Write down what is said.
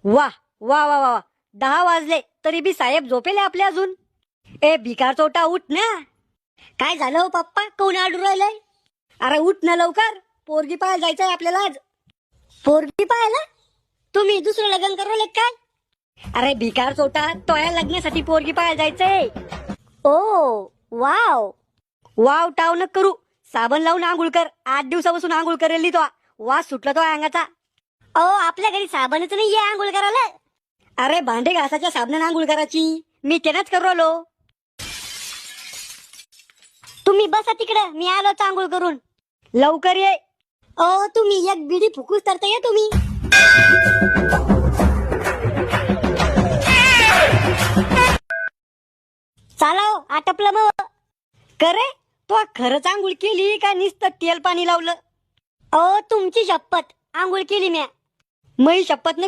वा वा वा वा 10 वाजले तरी बी साहेब झोपेले आपले अजून. ए भिकार चोटा उठ ना. काय झालं हो पप्पा, कोण आडू राहिलंय? अरे उठ ना लवकर, पोरगी पाहायला जायचंय आपल्याला आज. पोरगी पाहायला? तुम्ही दुसरं लग्न करवले काय? अरे भिकार चोटा, तोया लग्नासाठी पोरगी पाहायला जायचंय. ओ वाव वाव टाव न करू, साबण लावून आंघोळ कर. 8 दिवसापासून आंघोळ करेली तो, वास सुटला तो अंगाचा. अहो आपल्या घरी साबणच नाही आहे आंघोळ करायला. अरे भांडे घासाच्या साबणाने आंघोळ करायची, मी तेनाच करू आलो. तुम्ही बसा तिकडे, मी आलो आंघोळ करून. लवकर ये. तुम्ही एक बिडी फुकूस तरता या तुम्ही. चालाव आटपलं मग. करे तो खरंच आंघोळ केली का नुसतं तेल पाणी लावलं? तुमची शपथ, आंघोळ केली म्या. मै शपथ न